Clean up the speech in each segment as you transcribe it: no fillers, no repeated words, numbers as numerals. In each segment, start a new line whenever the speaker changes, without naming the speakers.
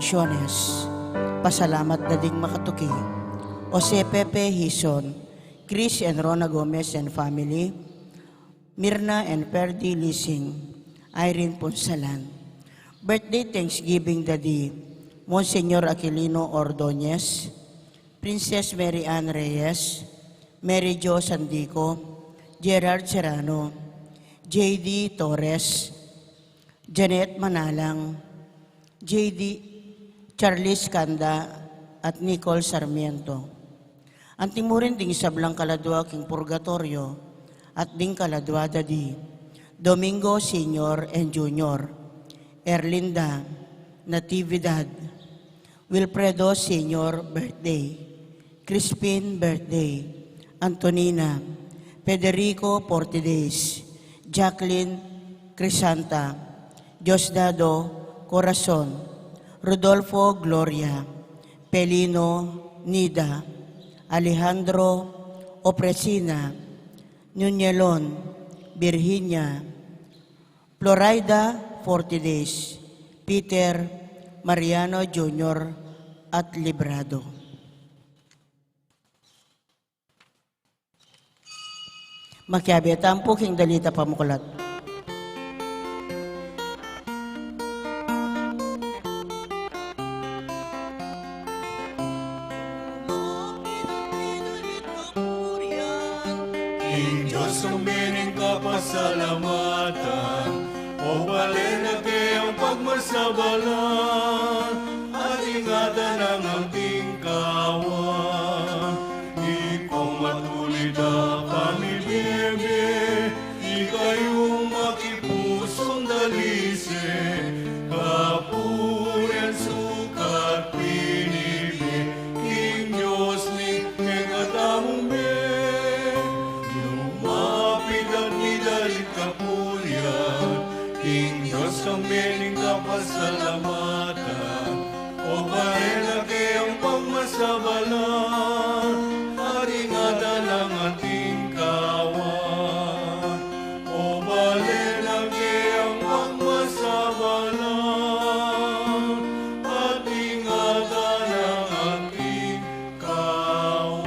Concepciones, pasalamat na ding makatuki, Jose Pepe Hison, Chris and Rona Gomez and family, Mirna and Ferdy Lising, Irene Ponsalan. Birthday Thanksgiving Daddy, Monsignor Aquilino Ordonez, Princess Mary Ann Reyes, Mary Jo Sandico, Gerard Serrano, J.D. Torres, Janet Manalang, J.D. Charles Kanda, at Nicole Sarmiento. Anting mo rin ding sablang kaladwa king purgatorio at ding kaladwa Daddy, Domingo Senior and Junior, Erlinda Natividad, Wilfredo Senior birthday, Crispin birthday, Antonina, Federico Portides, Jacqueline Crisanta, Diosdado Corazon, Rodolfo Gloria, Pelino Nida, Alejandro Opresina, Nunelon Virginia, Florida Fortides, Peter Mariano Jr. at Librado. Makiabetan po king dalita pamukulat.
Ing Diyos ang mening kapasalamatan, o balen na kayong pagmasabalan, at ingatan ang ating kawan. Ikaw matulid na pamiliyebe, ikayong makipusong dalise, kapurian sukat pinibi, King Diyos ni kegatamong King Diyos ang mening kapasalamatan, o baela kayang pagmasabalan, at ingatan ang ating kawan. O baela kayang pagmasabalan, at ingatan ang ating kawan.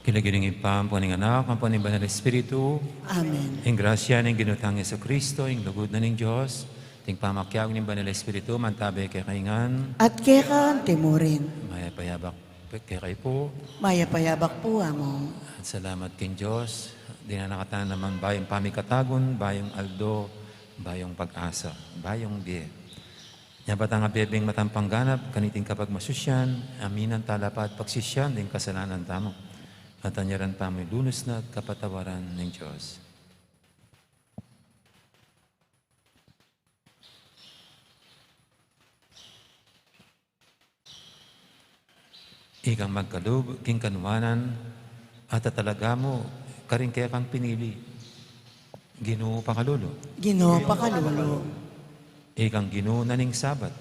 Kinagiling ipam po ng anak, ang po ng Banal Espiritu,
Amen.
ang grasya ng ginutang Yeso Kristo, ang lugod na ng Diyos, ting pamakyag ng Banal Espiritu, mantabi kay kaingan,
At kaya timurin,
maya payabak kay kayo po,
maya payabak po among.
at salamat king Diyos, di na nakatanan naman bayong pamikatagon, bayong aldo, bayong pag-asa, bayong biye. Yabat ang abebeng matampangganap, kaniting kapag masusyan, aminan talapat pagsisyan, din kasalanan tamo. At anyaran pa may lunos na at kapatawaran ng Diyos. Ikang magkalub, king kanuwanan, at tatalaga mo, karing kaya kang pinili. Ginoo pakalulo.
Ginoo pakalulo,
Ikang ginoo na ning sabat.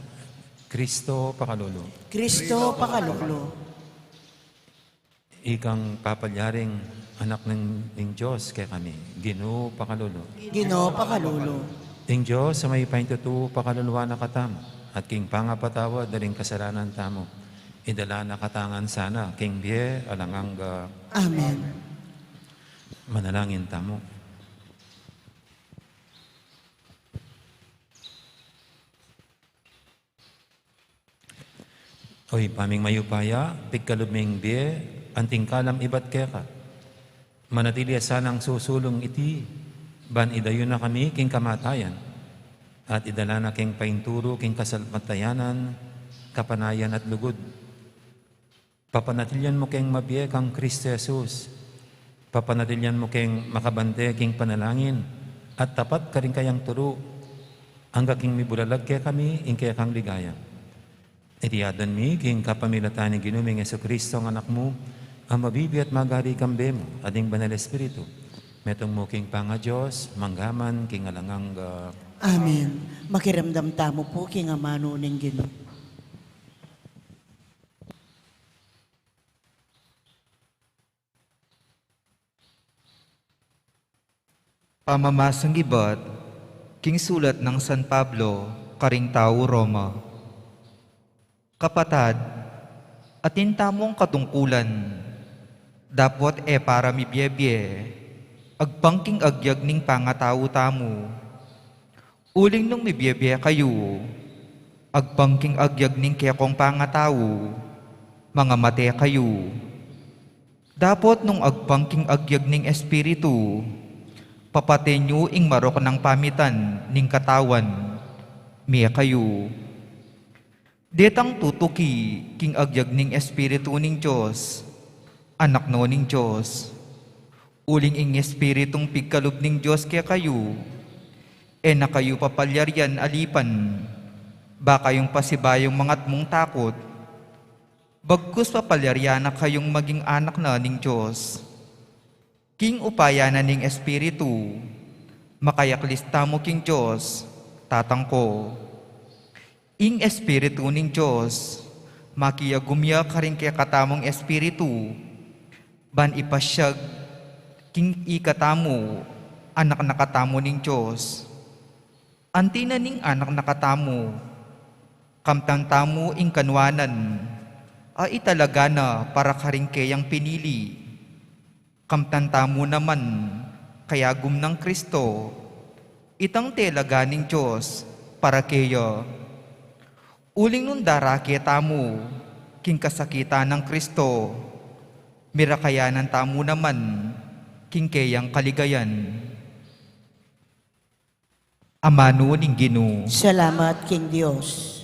Kristo pakalulo.
Kristo pakalulo,
Ikang papalyaring anak ng Diyos kaya kami. Ginoo pakalulo.
Ginoo pakalulo,
Ing Diyos sa may paintutu pakaluluwa na katamo at king pangapatawa daling kasalanan tamo. Idala na katangan sana king biye alangang
Amen.
manalangin tamo. Oy, paming mayupaya, pigkaluming biye, anting kalam ibat keka. Manatili sanang susulong iti, ban idayon na kami king kamatayan, at idala na king painturo king kasalmatayanan, kapanayan at lugod. Papanatilyan mo king mabiye kang Kristo Jesus, papanatilyan mo king makabante king panalangin, at tapat ka rin kayang turo, hangga king mibulalag kaya kami, ing kaya kang ligaya. Itiyadan mi, king kapamilatan ni ginuming Yeso Kristo ang anak mo, ang mabibi at magari kambe mo, ading Banal Espiritu. Metong mo king panga Diyos, manggaman, king alangang
Amen. Makiramdam tamo po king amano ning Ginoo.
Pamamasang gibat, King sulat ng San Pablo, karing tao Roma. Kapatad, atin tamong katungkulan, dapot para mibyebye, agpangking agyag ning pangatao tamo. Uling nung mibyebye kayo, agpangking agyag ning kekong pangatao, mga mate kayo. Dapot nung agpangking agyag ning espiritu, papatenyo ing marok ng pamitan ning katawan, miya kayo. Detang tutuki king agyag ning espiritu ning Diyos, anak no ning Diyos. Uling ing espiritong pigkalob ning Diyos kaya kayo, na kayo papalyaryan alipan, ba kayong pasibayong mangat mong takot, bagkus papalyaryan na kayong maging anak na ning Diyos. King upaya na ning espiritu, makayaklista mo king Diyos, tatang ko. Ing espiritu ning Diyos, makiyagumya ka rin kaya katamong espiritu, ban ipasyag king ikatamo, anak nakatamo ning Diyos. Antina ning anak nakatamo, kamtang tamo ing kanwanan, ay talaga na para karingkeyang pinili. Kamtantamo naman, kaya gumnang Kristo, itang telaga ning Diyos para keyo. Uling nun darake tamo, king kasakita ng Kristo, mirakayanan tamo naman, king keyang kaligayan. Amano ning Ginoo,
Salamat, King Diyos.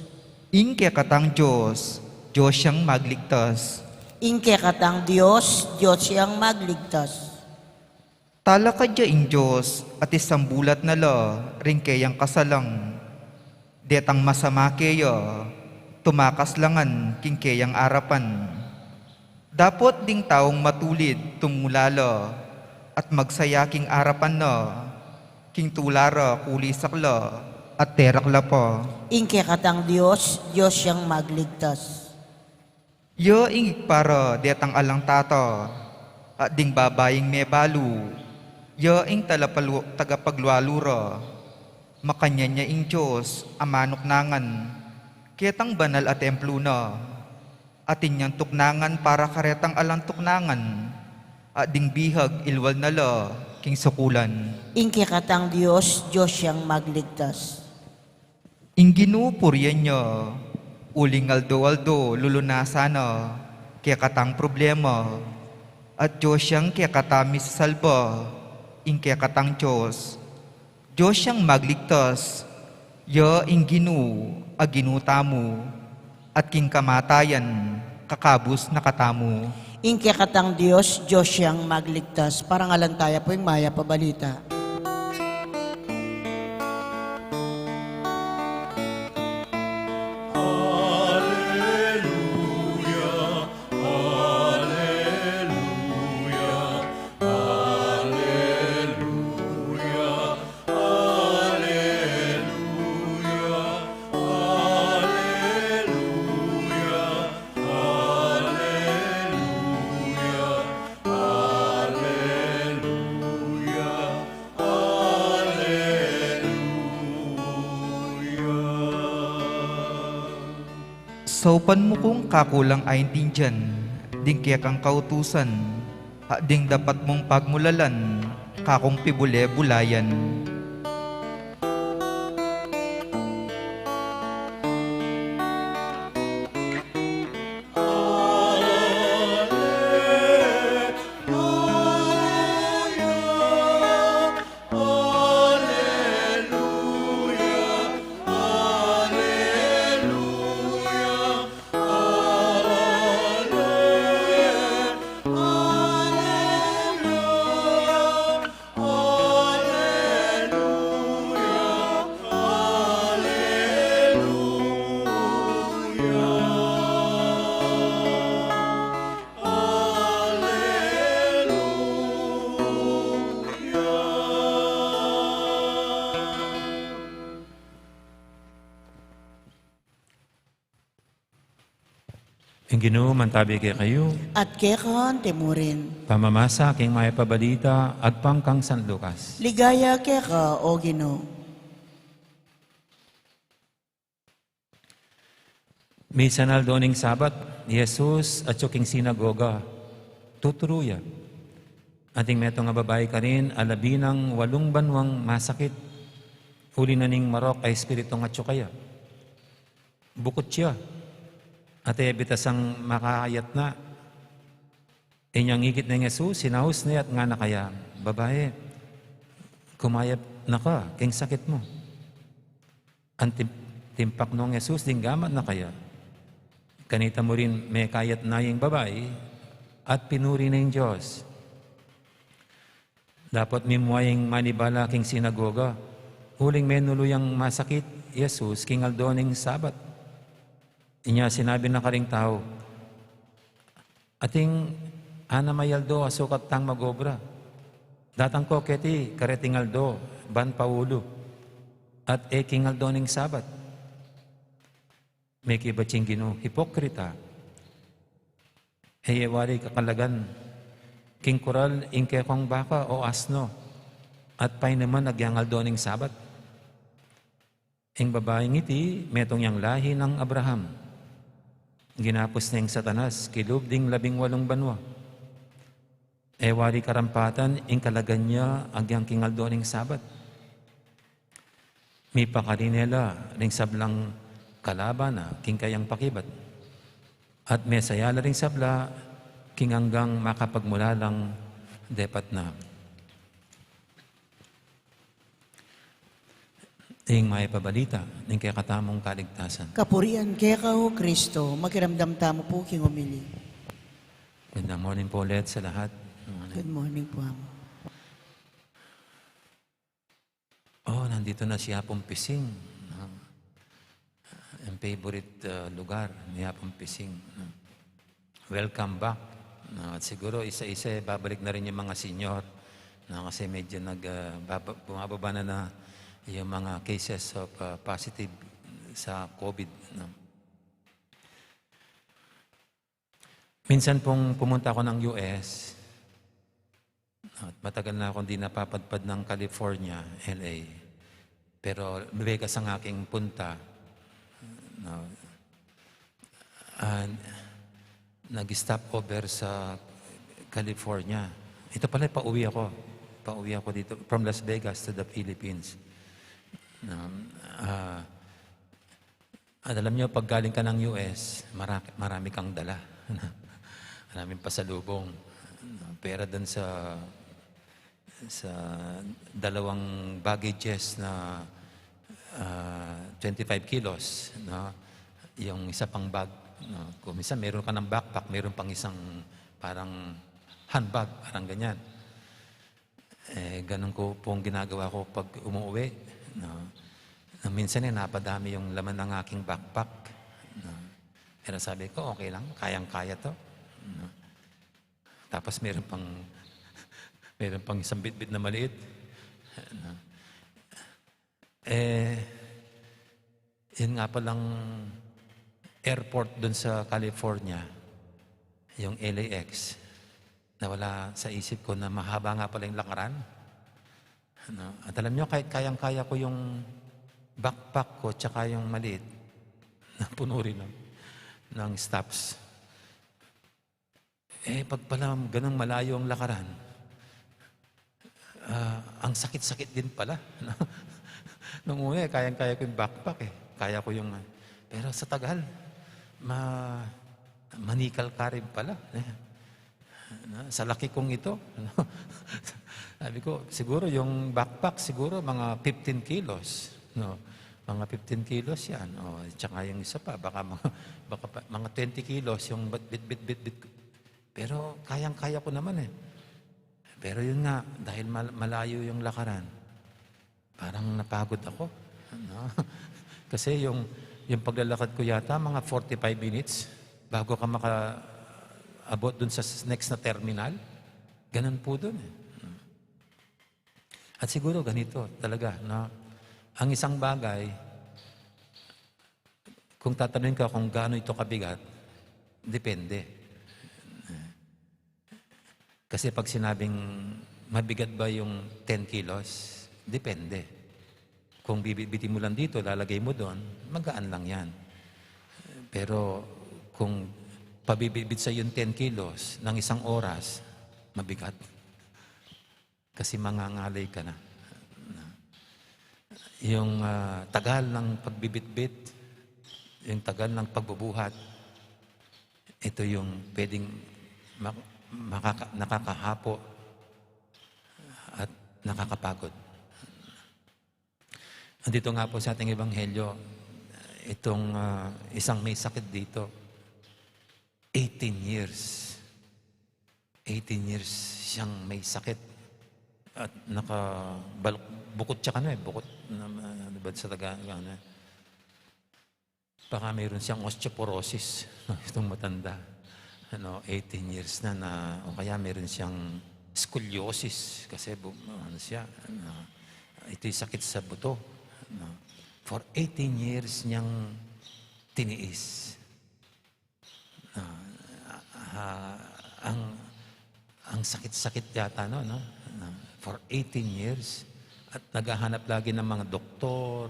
ing katang Diyos, Diyos siyang magligtas.
Ingke katang Diyos, Diyos siyang magligtas.
Tala ka ing Diyos at isang bulat na la, ring kayang kasalang. Detang masama kaya, tumakas langan king kayang arapan. Dapot ding taong matulid tumulala, at magsaya king arapan na, king tulara kulisakla, at terakla pa.
Ingke katang Diyos, Diyos siyang magligtas.
Yo ingik para detang alang tata, at ding babaying may balu, yo ing tagapaglualura, makanya niya ing Diyos, amanok nangan, ketang banal at templo na, atin niyang tuknangan para karetang alang tuknangan, at ding bihag ilwal na la, king sukulan.
Ingke katang Diyos, Diyos siyang magligtas.
Ing ginupuryan niya, uling aldo-aldo lulunasana, kaya katang problema, at Diyos siyang kaya katamis salba, ing kaya katang Diyos. Diyos siyang magligtas, ya ing ginu, aginutamu, at king kamatayan, kakabus na katamu.
Ingke katang Diyos, Diyos siyang magligtas. Parang alantaya po yung Maya Pabalita.
Saupan mo kung kakulang ay dyan, ding kaya kang kautusan, ding dapat mong pagmulalan, kakong pibule bulayan.
Ang Ginoo mantabi kay kayo,
At kekon timurin.
pamamasa king may pabalita, agpang kang San Lucas.
Ligaya keka, O Ginoo.
Minsan doning Sabat, Jesus at yung sinagoga, tuturuya. Ating meto nga babae ka rin, alabi ng 8 banwang masakit. Huli na ning marok ay espiritu nga kaya. Bukot siya. At ebitas ang makakayat na. Inyang igit ng Jesus, sinahos na at nga na kaya, babae, kumayap na ka, king sakit mo. Ang timpak nung Jesus, dinggamat na kaya. Kanita mo rin may kayat na yung babae at pinuri na yung Diyos. Dapat mimuayang manibala king sinagoga. Huling menuluyang masakit, Jesus, king aldoning Sabat. Inya sinabi na karing tao, ating anamayaldo asukat tang magobra. Datang ko keti kareting aldo, ban paulo, at king aldoning Sabat. May kibatsing Gino, hipokrita. Heyewari kakalagan, king kural, ingke kong baka o asno, at pay naman agyangal doning Sabat. Ing babaeng iti, metong yang lahi ng Abraham. Ginapos na yung Satanas, kilub ding 18 banwa. Ewari karampatan, ing kalagan niya agyang kingal doning Sabat. May pakarinela, ring sablang kalaban na king kayang pakibat. At may sayala ring sabla, king hanggang makapagmula lang depat na. Ing may pabalita, ning kaya katamong kaligtasan.
Kapurian kaya ka o Kristo, makiramdam tamo po king umili.
Good morning po ulit sa lahat.
Good morning po, Amo.
Oh, nandito na si Apong Pising. Ang favorite lugar ni Apong Pising. Welcome back. At siguro isa-isa babalik na rin yung mga senior kasi medyo bumababa na yung mga cases of positive sa COVID. Minsan pong pumunta ako ng US at matagal na akong di napapadpad ng California, LA. Pero Vegas ang aking punta. Nag-stop over sa California. Ito pala, pauwi ako. Pauwi ako dito from Las Vegas to the Philippines. At alam nyo, pag galing ka ng US, marami kang dala. Maraming pasalubong. Pera dun sa 2 baggages na 25 kilos. Yung isa pang bag. Kung minsan meron ka ng backpack, meron pang isang parang handbag, parang ganyan. Ganun ko pong ginagawa ko pag umuwi. Minsan napadami yung laman ng aking backpack. Pero sabi ko, okay lang, kayang-kaya to. Tapos meron pang isang bit-bit na maliit. Yun nga palang airport dun sa California, yung LAX, na wala sa isip ko na mahaba nga pala yung lakaran. At alam nyo, kahit kayang-kaya ko yung backpack ko tsaka yung maliit, na puno rin ng stops. Pag pala ganang malayo ang lakaran, ang sakit-sakit din pala. Nung una, kayang-kaya ko yung backpack Kaya ko yung... Pero sa tagal, manikal ka rin pala. Sa laki kong ito. Sabi ko, siguro yung backpack, siguro mga 15 kilos. Mga 15 kilos yan. Tsaka yung isa pa, baka mga 20 kilos yung bit. Pero kayang-kaya ko naman Pero yun nga, dahil malayo yung lakaran, parang napagod ako. Kasi yung paglalakad ko yata, mga 45 minutes bago ka makaabot dun sa next na terminal. Ganun po dun At siguro ganito talaga, ang isang bagay, kung tatanungin ka kung gaano ito kabigat, depende. Kasi pag sinabing mabigat ba yung 10 kilos, depende. Kung bibitin mo lang dito, lalagay mo doon, magaan lang yan. Pero kung pabibibit sa yung 10 kilos ng isang oras, mabigat. Kasi mangangalay ka na. Yung tagal ng pagbibitbit, yung tagal ng pagbubuhat, ito yung pwedeng nakakahapo at nakakapagod. Andito nga po sa ating ebanghelyo, itong isang may sakit dito, 18 years. 18 years siyang may sakit. At bukod siya bukod ano ba sa Tagalog? Baka mayroon siyang osteoporosis, itong matanda. 18 years na o kaya mayroon siyang scoliosis kasi ito'y sakit sa buto. For 18 years niyang tiniis. Ang sakit-sakit yata, for 18 years. At naghahanap lagi ng mga doktor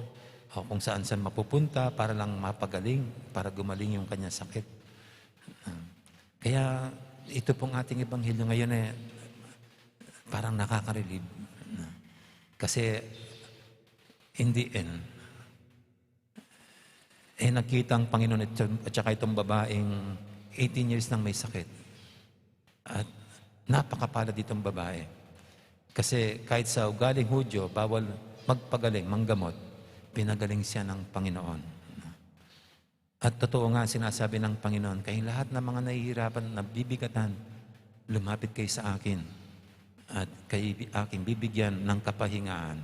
o kung saan-saan mapupunta para lang mapagaling, para gumaling yung kanya sakit. Kaya ito pong ating ebanghelyo ngayon parang nakaka-relieve. Kasi in the end, nakita ang Panginoon at saka itong babaeng 18 years nang may sakit. At napakapalad itong babae. Kasi kahit sa ugaling Hudyo, bawal magpagaling, manggamot, pinagaling siya ng Panginoon. At totoo nga sinasabi ng Panginoon, kayong lahat ng mga nahihirapan, nabibigatan, lumapit kayo sa akin at kayo aking bibigyan ng kapahingaan.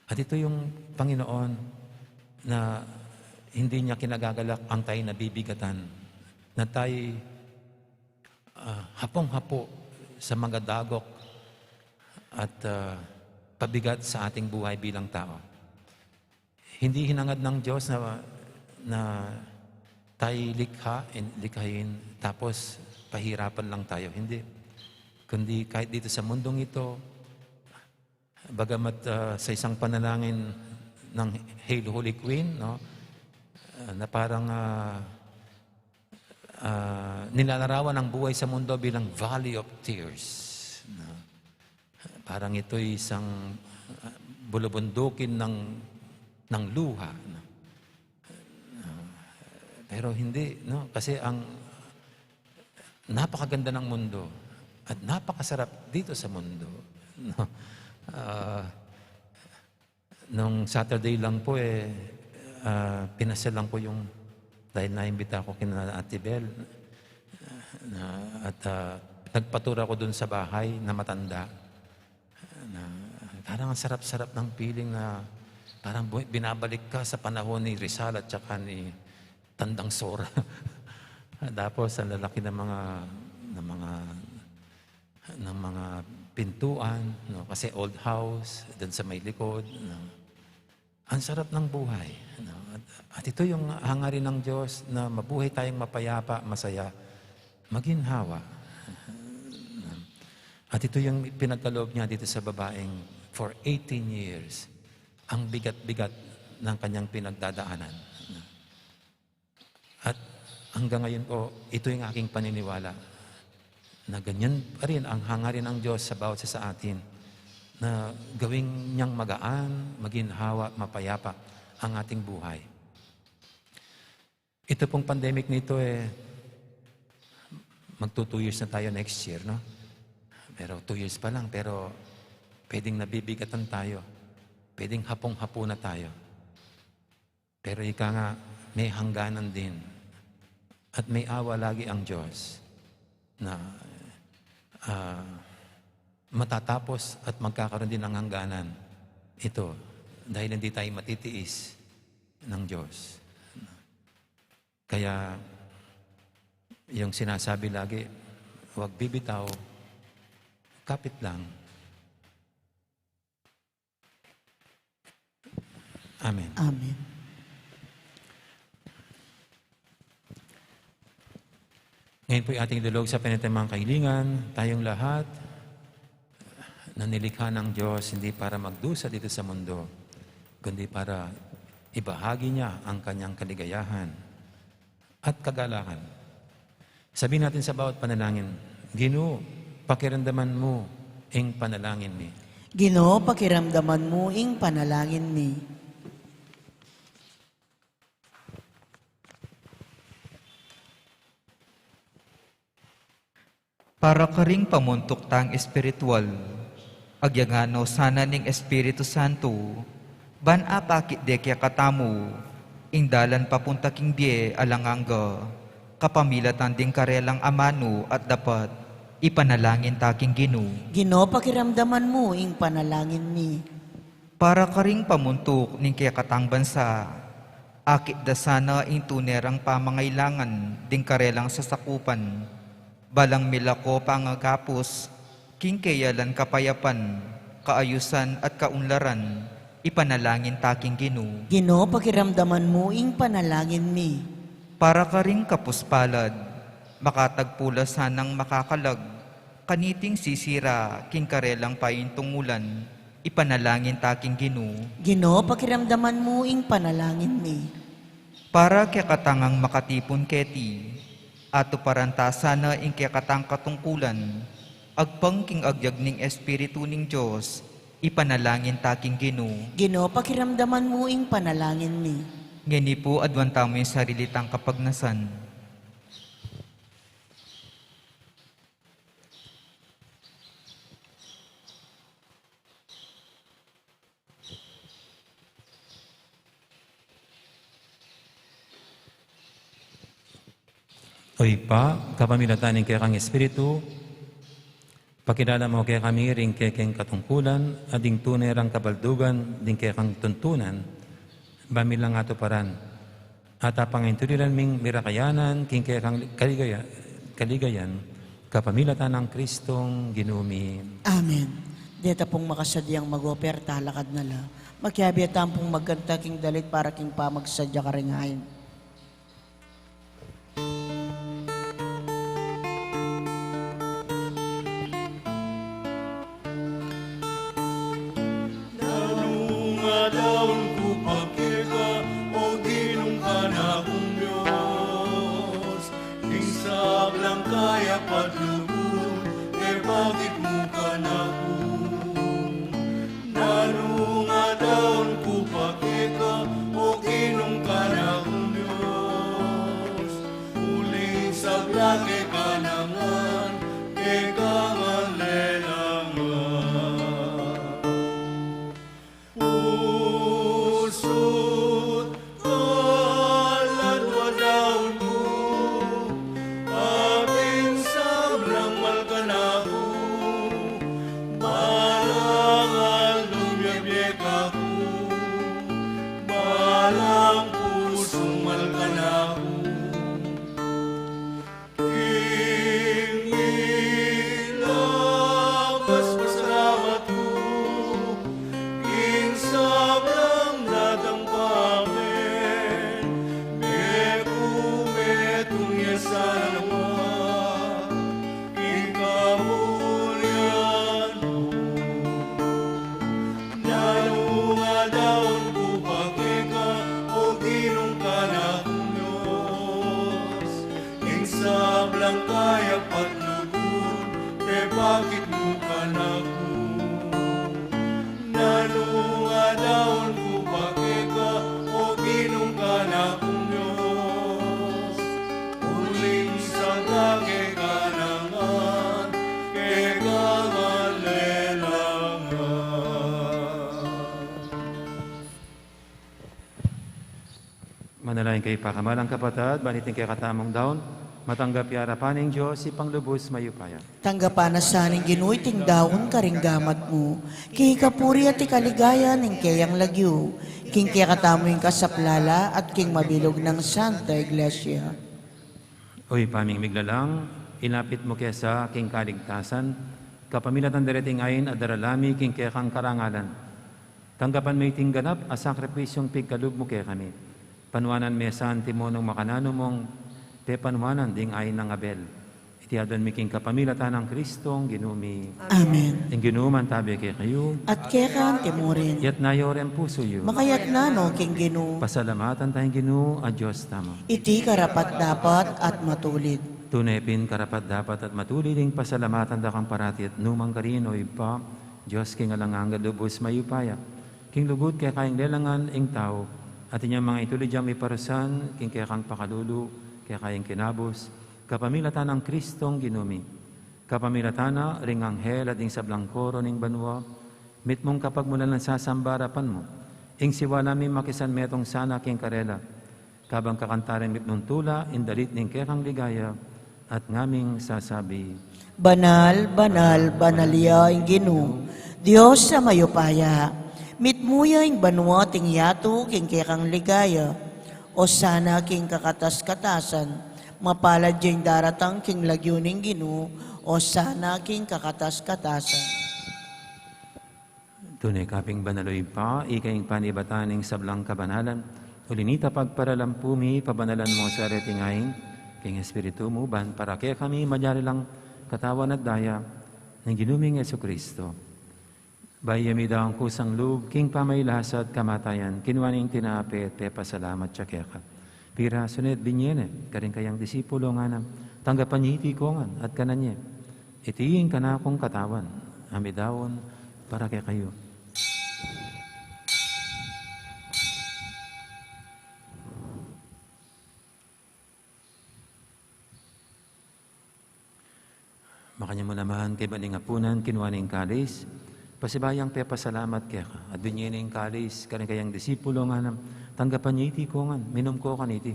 At ito yung Panginoon na hindi niya kinagagalak ang tayo nabibigatan, na tayo hapong-hapo sa mga dagok at pabigat sa ating buhay bilang tao. Hindi hinangad ng Diyos na tayo likhain, tapos pahirapan lang tayo. Hindi. Kundi kahit dito sa mundong ito, bagamat sa isang panalangin ng Hail Holy Queen, na parang nilalarawan ang buhay sa mundo bilang Valley of Tears. Parang ito'y isang bulubundukin ng luha. Pero hindi, kasi ang napakaganda ng mundo at napakasarap dito sa mundo. Nung Saturday lang po pinasal lang po dahil naimbita ako kina Ate Bel at nagpatura ko dun sa bahay na matanda. Parang ang sarap-sarap ng feeling na parang binabalik ka sa panahon ni Rizal at saka ni Tandang Sora. Tapos ang lalaki ng mga pintuan, kasi old house, dun sa may likod. Ang sarap ng buhay. At ito yung hangarin ng Diyos na mabuhay tayong mapayapa, masaya, maginhawa. At ito yung pinagkaloob niya dito sa babaeng for 18 years, ang bigat-bigat ng kanyang pinagdadaanan. At hanggang ngayon po, ito yung aking paniniwala na ganyan pa rin ang hangarin ng Diyos sa bawat isa sa atin na gawing niyang magaan, maginhawa, mapayapa ang ating buhay. Ito pong pandemic nito magto 2 years na tayo next year, no? Pero 2 years pa lang, pero pwedeng nabibigatan tayo. Pwedeng hapong-hapo na tayo. Pero ika nga, may hangganan din. At may awa lagi ang Diyos na matatapos at magkakaroon din ng hangganan. Ito, dahil hindi tayo matitiis ng Diyos. Kaya, yung sinasabi lagi, huwag bibitaw, kapit lang. Amen.
Amen.
Ngayon po ating dulog sa pinatamang kahilingan, tayong lahat na nilikha ng Diyos hindi para magdusa dito sa mundo, kundi para ibahagi niya ang kanyang kaligayahan at kagalakan. Sabihin natin sa bawat panalangin, Ginoo, pakiramdaman mo ing panalangin ni.
Ginoo, pakiramdaman mo ing panalangin mi.
Para karing pamuntok tang espiritual, agyangano sana ning Espiritu Santo, ban apakit de kaya katamu, ing dalan papunta king biye alanganga, kapamilatan ding karelang amano at dapat ipanalangin taking Ginoo.
Ginoo, pakiramdaman mo ing panalangin mi.
Para karing pamuntok ning kaya katang bansa, akit da sana ing tunerang pamangailangan ding karelang sasakupan, balang milako pangagapos, king kayalan kapayapan, kaayusan at kaunlaran, ipanalangin taking Ginoo.
Ginoo, pakiramdaman mo ing panalangin mi.
Para karing kapuspalad, makatagpula sanang makakalag, kaniting sisira, king karelang paintungulan, ipanalangin taking Ginoo.
Ginoo, pakiramdaman mo ing panalangin mi.
Para kaya katangang makatipon keti, ato paranta sana ing kaya katang katungkulan, agpangking agyag ning Espiritu ning Diyos, ipanalangin taking Ginoo.
Ginoo, pakiramdaman mo ing panalangin mi.
Ngani po adwan tamo yung sarili tang kapagnasan.
Oy pa, kapamilatan ng kaya kang Espiritu, pakilala mo kaya kami ring kaya kang katungkulan, ading tunay rang kabaldugan, ding kaya kang tuntunan, bamilang ato paran. At apanginturilan ming mirakayanan, king kaya kang kaligayan, kapamilatan ng Kristong Ginumi.
Amen. Deta pong makasadyang mag-operta, lakad na la. Magkiyabiyatan pong magkanta king dalit para king pamagsadya karingayin.
Daon ko pakita o ginong ka na kong Diyos. Ing sablang kaya padlubon, bakit mo ka na kong. Daon ko pakita o ginong ka na kong Diyos. Uling sablang ka naman, kangan lelangan. Usod kaladwa daon ko, ating sabrang malkanako, balangal lumyabiyek ako, balang pusong malkanako. Labas pasalamat ko, ing sabrang nadang pamen, mekumetong yasan naman, ing kabulyan mo. Nalunga daon ko pakika, o ginong ka na kong Diyos, ing sablang kaya patlugon, bakit mo ka na kong. Nalunga daon ko pakika, o ginong ka na kong Diyos. Uling sa lagi ka naman, kagalelangan.
Manalangin kayo pakamalang kapatid, banitin kaya katamong daon, matanggap yarapan ng Diyos, ipanglubos mayupaya.
Tanggapan na sa ning Ginoo ting daon karinggamat mo. Kay kapuri at ikaligayan ng kayang lagyo. King kaya katamo yung kasaplala at king mabilog ng Santa Iglesia.
Oy, paming miglalang, ilapit mo kaya sa king kaligtasan, kapamilatan dareting ayin at daralami king kaya kang karangalan. Tanggapan may tingganap a sakripisyong pigkalub mo kaya kami. Panuanan mesan timonong makanano mong te panuanan ding ayin ng Abel. Itiadan mi king kapamilatan ng Kristong ginumi.
Amen.
Ing ginuman tabi kay kayo.
At kekan timurin,
Yat nayorem puso yu.
makayat na no king ginu,
Pasalamatan tayong ginu a Diyos tama.
iti karapat dapat at matulid.
Tunepin karapat dapat at matuliding pasalamatan da kang parati at numang karino ipa. Diyos king alanganga lubos mayupaya. King lugod kay kaing lelangan ing tao. At inyang mga itulid jam iparusan, king kaya kang pakalulu, kaya kayang kinabos. Kapamilatan ng Kristong ginumi. Kapamilatana ring anghel at ing sablang koro ning banwa. Mit mong kapag mula ng sasambarapan mo. Ing siwala mi makisan metong sana king karela. Kabang kakantarin mit mong tula, indalit ning kekang ligaya. At ngaming sasabi,
Banal, banal, banalya ing ginu, Diyos sa mayupaya, mitmuya ing banwa ting yato king kekang ligaya, o sana king kakatas-katasan, mapalad yung daratang king lagyuning ginu, o sana king kakatas-katasan.
Tunay kaping banaloy pa, ikaing panibataning sablang kabanalan, ulinita pagparalampumi, pabanalan mo sa retingain, king Espiritu mo, ban para kaya kami madyari lang katawan at daya ng ginuming Jesucristo. Bayami daw ang kusang loob, king pamaylasad kamatayan, kinuwaning tinapit, pasalamat siya keka. Pira sunod binyene, karing kayang disipulo nga na, tanggapan niya itikongan at kananye. Itiing ka na akong katawan, amidawon para kay kayo. Makanya mo naman kay baning apunan, kinuwaning kalis, pasibayang pasalamat kaya ka. At binyening kalis, karing kayang disipulo nga na, tanggapan niya iti kongan, minum ko kaniti.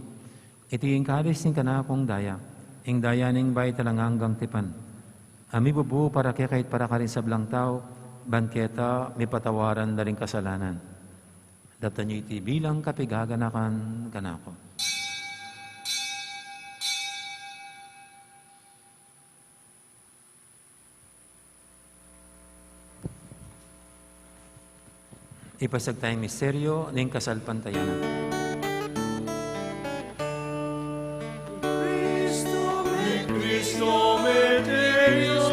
Iti yung kalis ning kanakong daya, ing daya ning bay talanganggang tipan. Ami bubu para kaya kahit para ka rin sa blang tao, banketa, may patawaran na rin kasalanan. Data niyo iti bilang kapigaganakan kanako. Ipasag tayong misteryo ng kasalpantayanan.
Cristo me Deus,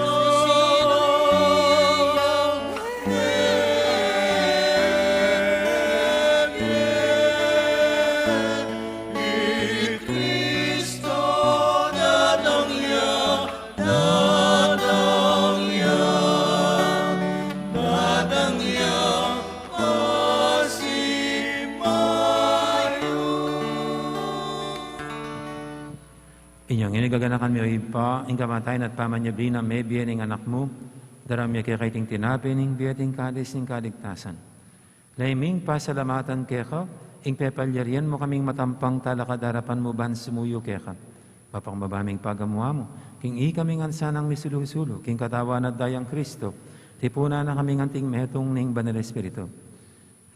Cristo datang ya,
Inyong inigaganakan mi pa, ing kamatayan at pamanyabin na may biyan ng anak mo, daram niya kaya kaiting tinapin, ing biyating kalis, ing kaligtasan. Laiming pasalamatan kaya ing pepalyarian mo kaming matampang talakadarapan mo ban sumuyo kaya Papang mabaming pagamuha mo, king kaming ansanang misulusulo, king katawan at dayang Kristo, tipuna na kaming anting metong ning banal Espiritu.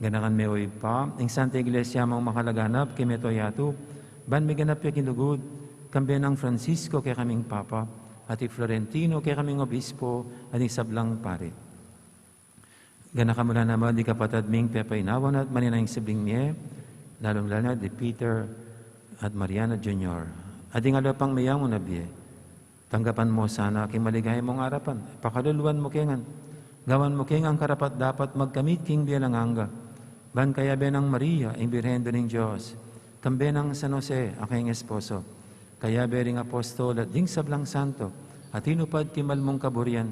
Ganakan me oy pa, ing Santa Iglesia mong makalaganap, kay metoyato, ban may ganap ya kinugod, kambi ng Francisco kay kaming Papa, at Florentino kay kaming Obispo, at sablang pare. Ganakamula naman di kapatad ming pepainawan at maninang sibling niya, lalong-lalo di Peter at Mariana Jr., at ing alapang mayang mo nabiye. Tanggapan mo sana king maligay mong arapan. Pakaluluan mo kengan. Gawan mo kengang karapat dapat magkamit king bialanganga. Ban kaya benang Maria, ing Birhendo ng Diyos. Kambenang San Jose, aking esposo. Kaya bering apostol at ding sablang santo. At inupad timal mong kaburian.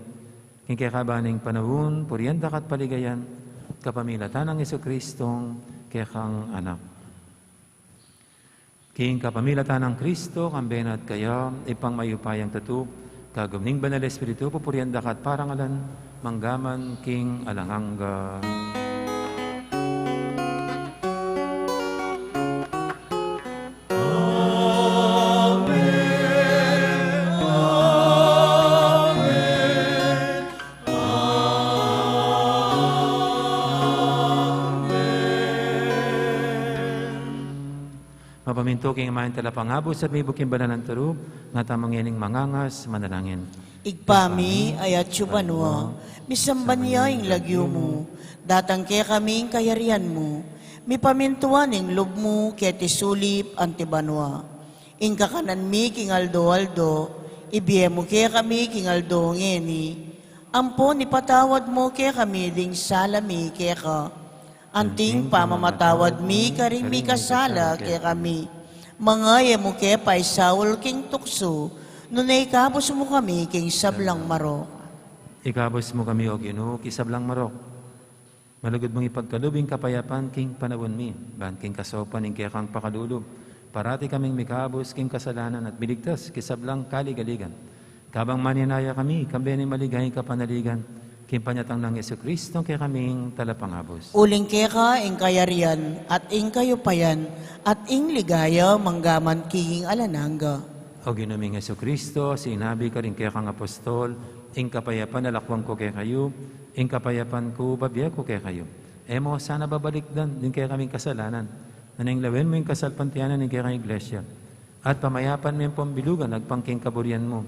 King kakabaning panahon, puryanda kat paligayan. Kapamilatan ng Jesucristong kekang anak. King kapamilatan ng Kristo, kambenat kaya, ipang mayupayang tatu, kagumning banal Espiritu, pupurian dakat parangalan, manggaman king alanganga. Mapaminto king amahin talapangabos at may buking bananan taro, nga tamang yaning mangangas, manalangin.
Igpami ayat chubanwa, misamban niya ing lagyo mo, datang kaya kaming kayarian mo, mi pamintuan ing loob mo, kaya tisulip antibanwa. Ing kakanan mi king aldo-aldo, Ibiye mo kaya kami kingaldongin ni. Ampo ni patawad mo kaya kami ding salami kaya ka. Anting pamamatawad mi karing mi kasala kaya kami. Mangaya mo kaya pa'y sawol king tukso. Nunay kabos mo kami king sablang marok.
Ikabos mo kami, O Ginoo, kisablang marok. Malugod mong ipagkalubing kapayapan king panawon mi. Ban king kasopan ing kaya kang pakalulub. Parati kaming mikabos king kasalanan at biligtas kisablang kaligaligan. Kabang maninaya kami, kambeni maligay kapanaligan. King panyatang ng Yesu-Kristo kaya kaming talapangabos.
Uling kaya ka ing kayarian at ing kayupayan at ing ligaya manggaman king alananga.
O ginuming Yesu-Kristo, sinabi ka rin kaya kang apostol, ing kapayapan alakwang ko kaya kayo, ing kapayapan ko babiya ko kaya kayo. Emo, sana babalikdan din kaya kaming kasalanan. Naninglawen mo yung kasalpantianan ng kaya kang iglesia. At pamayapan mo yung pambilugan, nagpangking kaburian mo.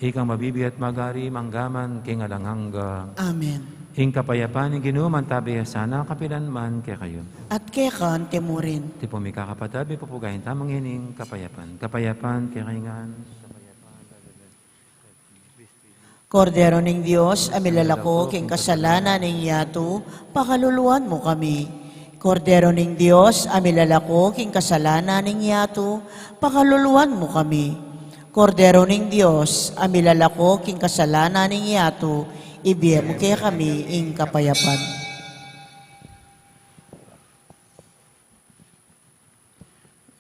Ikang mabibi at magari, manggaman, king alanghanga.
Amen.
Ing kapayapan ng ginuman tabi sana kapilan man kaya kayo.
At kaya ka temurin.
Ti po may kakapatabi, papugayin tamang ining kapayapan. Kapayapan, kaya kaingan.
Kordero ning Dios, amilalako king kasalanan ning yato, pakaluluan mo kami. Kordero ning Dios, amilalako king kasalanan ning yato, pakaluluan mo kami. Kordero ning Dios, amilalako king kasalanan ning yato, ibiye mo kaya kami ing kapayapan.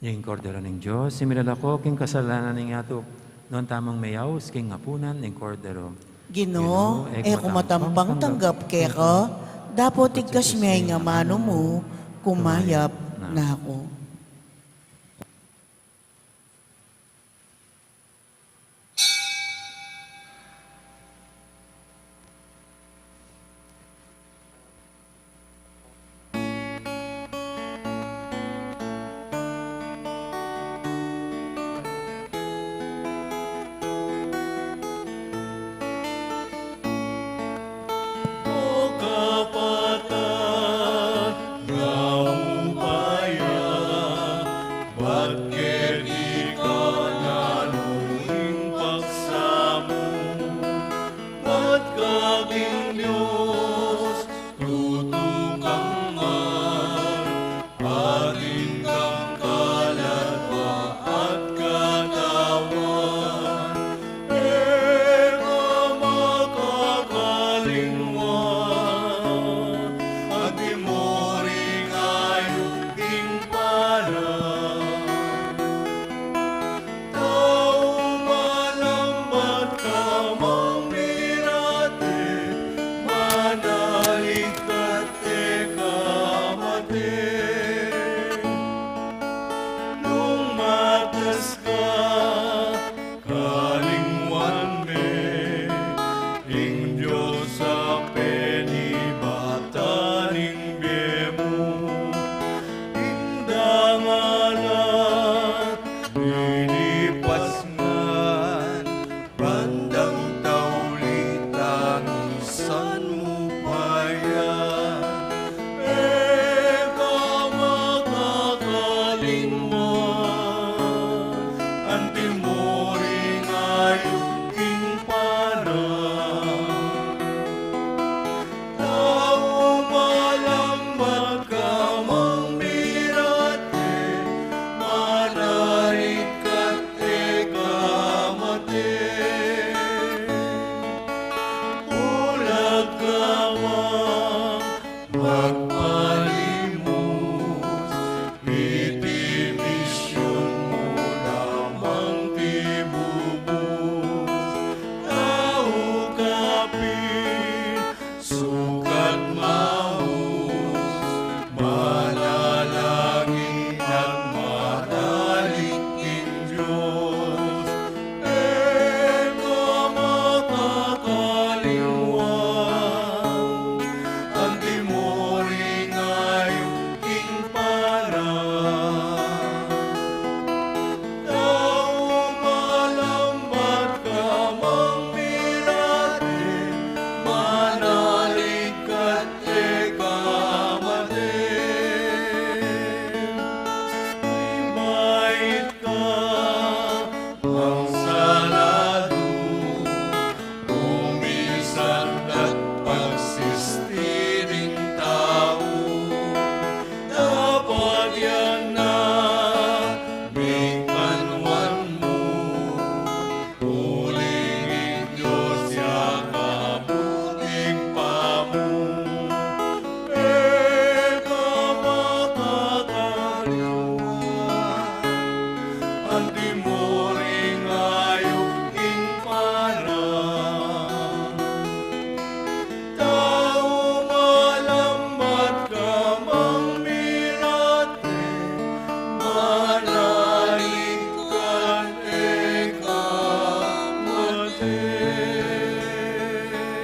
Yung kordero ng Diyos, similalako king kasalanan ng yato, noon tamang mayaws king hapunan ng kordero.
Ginoo, kumatampang tanggap kaya ka, dapat tigkas may nga mano mo, kumayap na ako.
O kapatid, nga upaya,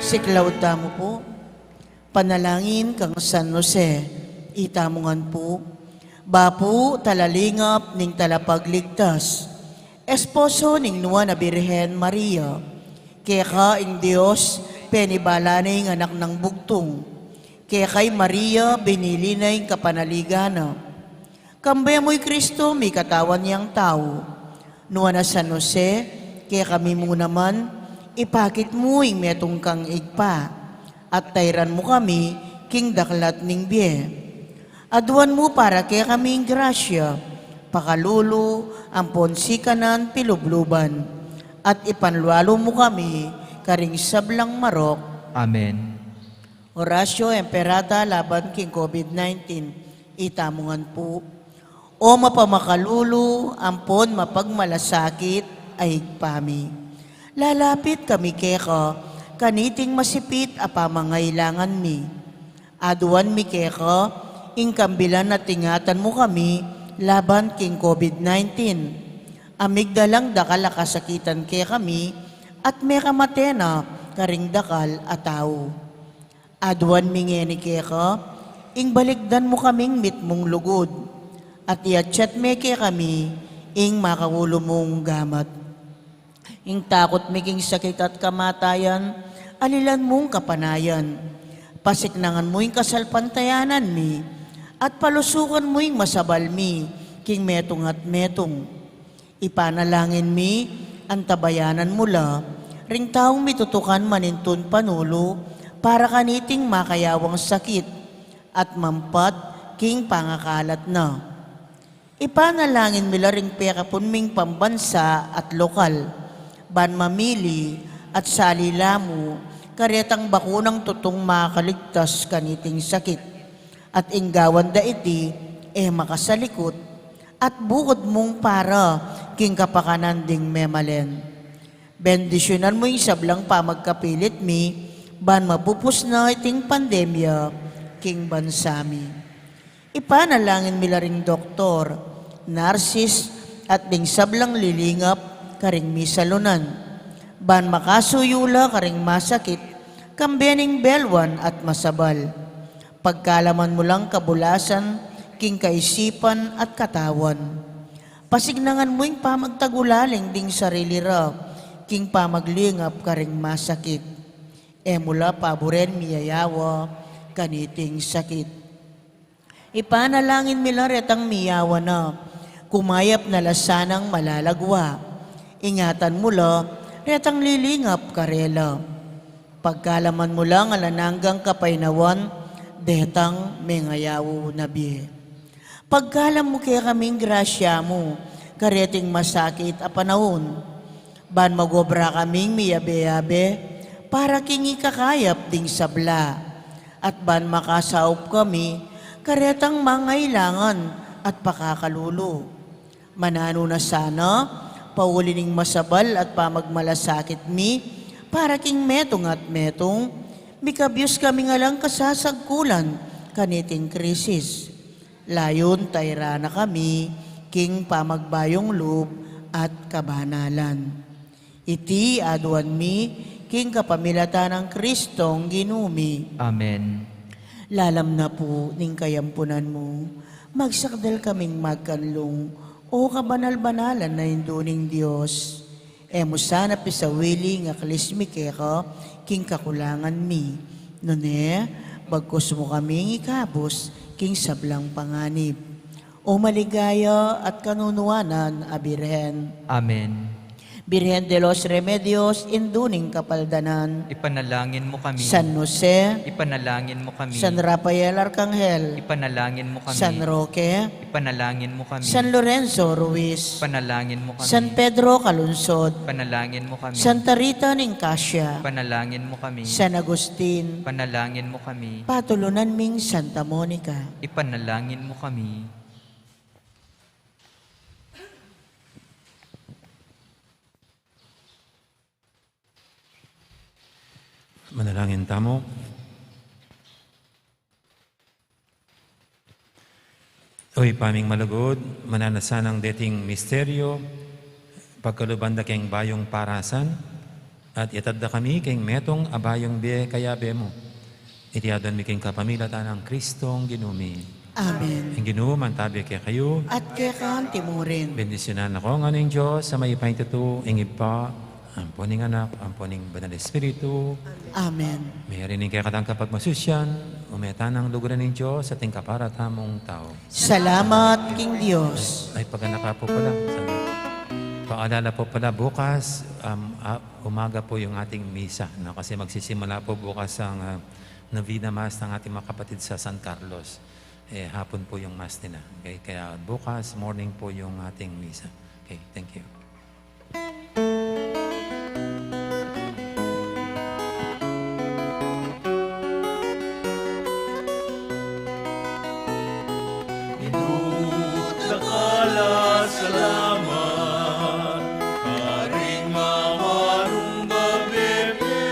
Siklaw tamo po, panalangin kang San Jose, itamongan po, bapu talalingap ning talapagligtas, esposo ning nuwa na Birhen Maria, kaya ka ing Diyos, penibalanay ng anak ng bugtong, kaya kay Maria, binilinay kapanaligana, kambay mo'y Kristo, may katawan niyang tao, nuwa na San Jose, kaya kami mo naman, ipakit mo ing metong kang igpa, at tayran mo kami, king daklat ning biye. Aduan mo para kaya kaming grasya, pakalulu, ampon sikanan, pilubluban, at ipanlualo mo kami, karing sablang marok.
Amen.
Horacio Emperata laban king COVID-19, itamongan po. O mapamakalulu, ampon mapagmalasakit, ay pami. Lalapit kami keka, kaniting masipit apamangailangan mi. Aduan mi keka, ingkambilan na tingatan mo kami laban king COVID-19. Amigdalang dakal akasakitan kaya kami at may kamatena karing dakal ataw. Aduan mingeni kaya ka, ing baligdan mo kaming mitmong lugod at iatsyat me kaya kami ing makaulo mong gamat. Ing takot miking sakit at kamatayan, alilan mong kapanayan. Pasiknangan mo ing kasalpantayanan mi, at palusukan mo ing masabal mi, king metong at metong. Ipanalangin mi, antabayanan mula, ring taong mitutukan manintun panulo, para kaniting makayawang sakit, at mampat king pangakalat na. Ipanalangin mila ring pekapun ming pambansa at lokal, ban mamili at salilamu, karetang bakunang tutong makaligtas kaniting sakit. At inggawan da iti, makasalikot, at bukod mong para, king kapakanan ding memalen. Bendisyonan mo yung sablang pamagkapilit mi, ban mapupus na iting pandemya, king bansami. Ipanalangin mila ring doktor, narsis, at ding sablang lilingap, karing misalunan. Ban makasuyula karing masakit, kambening belwan at masabal. Pagkalaman mo lang kabulasan, king kaisipan at katawan. Pasignangan mo yung pamagtagulaling ding sarili ra, king pamaglingap karing masakit. Mula paboren miyayawa, kaniting sakit. Ipanalangin mila retang miyawa na, kumayap na lasanang malalagwa. Ingatan mo la, retang lilingap karela. Pagkalaman mo lang alananggang kapainawan, detang mengayaw na biye. Pagkalam mo kaya kaming grasya mo, kareting masakit a panahon, ban magobra kaming miyabe-yabe, para kingi kakayap ding sabla, at ban makasaop kami, karetang mangailangan at pakakalulo. Manano na sana, paulining masabal at pamagmalasakit mi, para king metong at metong, mikabyos kami nga lang kasasagkulan, kaniting krisis. Layon tayra na kami, king pamagbayong loob at kabanalan. Iti aduan mi, king kapamilatan ng Kristong ginumi.
Amen.
Lalam na po ning kayampunan mo, magsakdal kaming magkanlong, o kabanal-banalan na induning Diyos. Emo sana pisawili nga kalismike ka, king kakulangan mi. Nune, bagkos mo kaming ikabos, king sablang panganib. O maligaya at kanunuanan, a Birhen.
Amen.
Birhen de los Remedios, induning kapaldanan.
Ipanalangin mo kami.
San Jose,
Ipanalangin mo kami.
San Rafael Arcangel,
Ipanalangin mo kami.
San Roque,
Ipanalangin mo kami.
San Lorenzo Ruiz,
Ipanalangin mo kami.
San Pedro Calunsod,
Ipanalangin mo kami.
Santa Rita Nicasio,
Ipanalangin mo kami.
San Agustin,
Ipanalangin mo kami.
patulunan ming Santa Monica.
Ipanalangin mo kami.
Manalangin tamo. Oy paming malugod, mananasan ang dating misteryo, pagkalubanda keng bayong parasan, At itadda kami king metong abayong be kaya be mo. Itiadan mi king kapamilatan ng Kristong ginumi.
Amen.
Ang ginuman tabi kaya kayo.
At kaya kang timurin.
Bendisyonan ako ng aning Diyos sa may paintito, ingib pa, ang puning anak, ang puning banal espiritu.
Amen.
May rinig kaya katang kapag masusyan, umeta ng lugar ng Diyos sa ting kaparatamong tao.
Salamat, King Diyos.
Ay pagkanaka po pala. Paalala po pala bukas, umaga po yung ating misa. No? Kasi magsisimula po bukas ang Novena Mass ng ating mga kapatid sa San Carlos. Hapon po yung Mass nila. Okay? Kaya bukas, morning po yung ating misa. Okay, thank you.
Dakala salamat, karing mamarong babebe,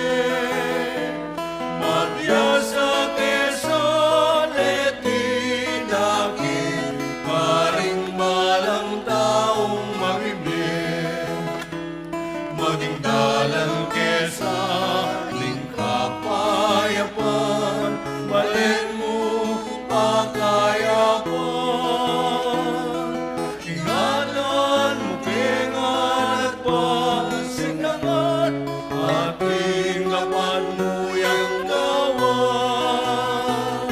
matyasa keson etinaki, karing malang taong magibig, maging dalang kesa, ling kapayapan, balen mo pakayapan. Ingatan mo kingan at pasinangat, ating lapan mo yung gawan.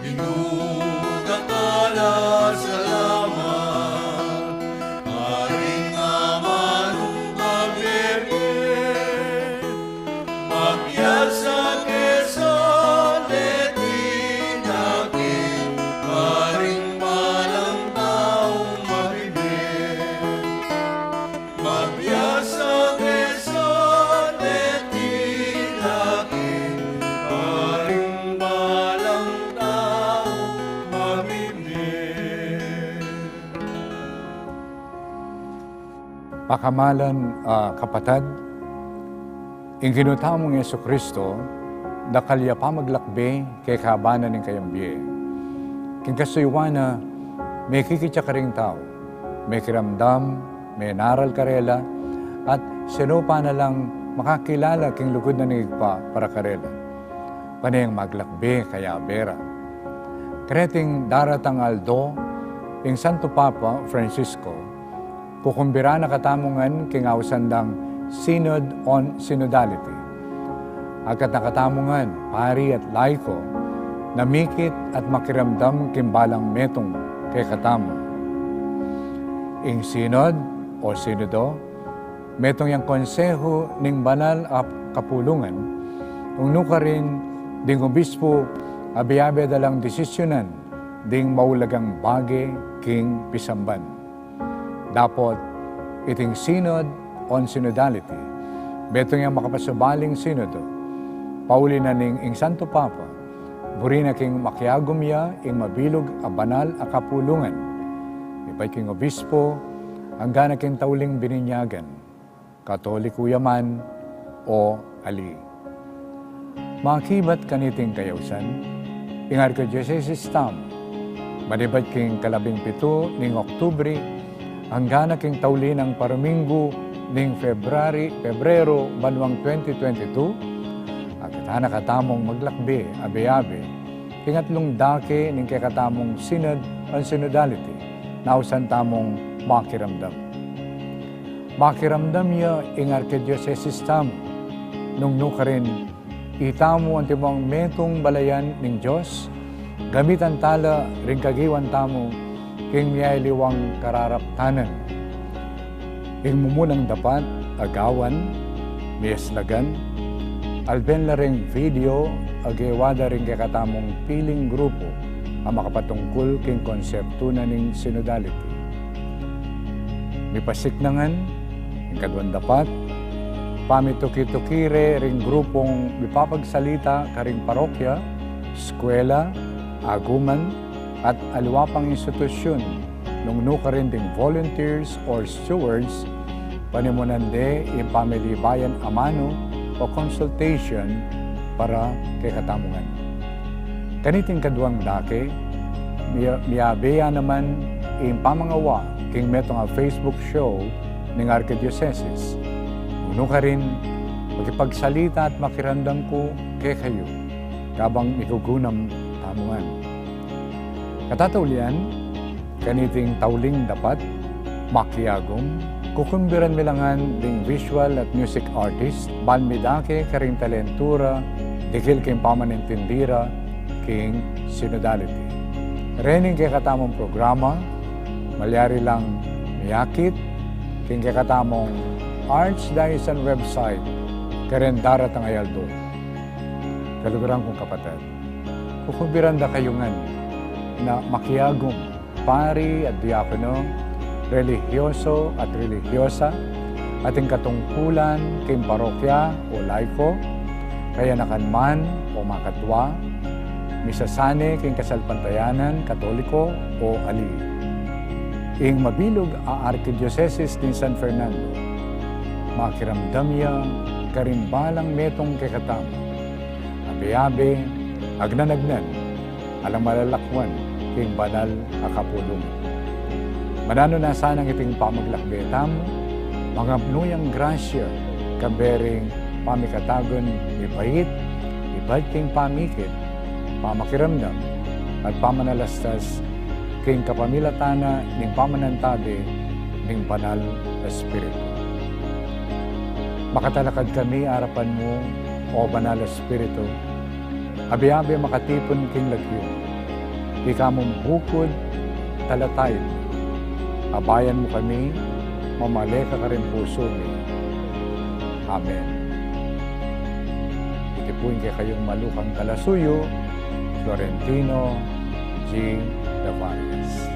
Inudakala salamat, aring amanong pabibig, magpiyasa keson etinaki, aring malang taong mabibig, magpiyasa keson etinaki, aring malang taong mabibig.
Pakamalan, kapatid, ing ginutamong Yesu Kristo, dakalya pa maglakbe kay kahabanan ng kayambiye. King kasuywana, may kikitya ka ring tao, may kiramdam, may naral karela, at sino pa na lang makakilala king lugod na nigpa para karela. Panayang maglakbe kaya abera. Kreting daratang Aldo, ing Santo Papa Francisco, kukumbira na katamungan king awsandang Synod on Synodality. Agkat nakatamungan, pari at laiko, namikit at makiramdam kimbalang metong kay katamo. Ing Synod o Synodo, metong yang konseho ning banal at kapulungan, ungno ka rin ding obispo abiabe dalang desisyonan ding maulagang bage king pisamban. Dapot iting Synod on Synodality, betong yang makapasubaling Synodo, pauli na ning ing Santo Papa, buri na king makiagumya ing mabilog a banal a kapulungan, ipay king obispo, hanggang na king tauling bininyagan, Katoliko yaman o ali. Makibat kaniting kayawsan, ing Archdiocese Tam, manibad king 17 ning Oktubre, hanggang na king tauli ng Paramingo ning Pebrero banwang 2022, agkata nakatamong maglakbe, abe-abe, tingatlong dake ning kakatamong Synod on Synodality, nausan tamong makiramdam. Makiramdam niya ing Archdiocese Tam, nung ka rin itamo ang timong metong balayan ning Diyos, gamitan tala ring kagiwan tamo king miyayliwang kararaptanan. Ing mumunang dapat, agawan, miyaslagan, alben la ring video, agewada ring kakatamong piling grupo ang makapatungkol king konsepto na ning synodality. Mipasiknangan, ing kadwan dapat, pamituki-tukire ring grupong mipapagsalita karing parokya, eskwela, aguman, at aliwapang institusyon nung ka rin ding volunteers or stewards, panimunande yung family bayan amano o consultation para kay katamungan. Kaniting kaduang dake, miyabeya naman yung pamangawa king metong a Facebook show ng Archdiocese. Uno ka rin magipagsalita at makirandam ko kay kayo, kabang ikugunam tamungan. Katatulian, kaniting tauling dapat, makiyagom, kukumbiran milangan ding visual at music artist, balmidake karing talentura, dikil king pamanintindira, king synodality. Rening kay katamong programa, malyari lang miyakit, king kay katamong Archdiocese website, karen darat ang ayaldo. Kaluguran kong kapatid, kukumbiran da kayungan na makiyagom, pari at diakono, religyoso at religyosa, ating katungkulan king parokya o laiko, kaya nakanman o makatwa, misasane king kasalpantayanan, katoliko o ali. Ing mabilog a Arkidiocese din San Fernando, makiramdamya karimbalang metong kekatam, abe-abe, agnanagnan, alang malalakwan king banal akapulong. Manano na sanang iting pamaglakbetam, mga pnuyang grasya, kabering pamikatagon, ipait, ibad king pamikit, pamakiramdam, at pamanalastas, king kapamilatana, ning pamanantabi, ning banal Espiritu. Makatalakad kami harapan mo, o banal Espiritu, abi-abi makatipon king lagyo, ikamong bukod, talatay, abayan mo kami, mamaleka ka rin puso ni. Amen. Itipuin kay kayong malukang kalasuyo, Florentino G. Davarias.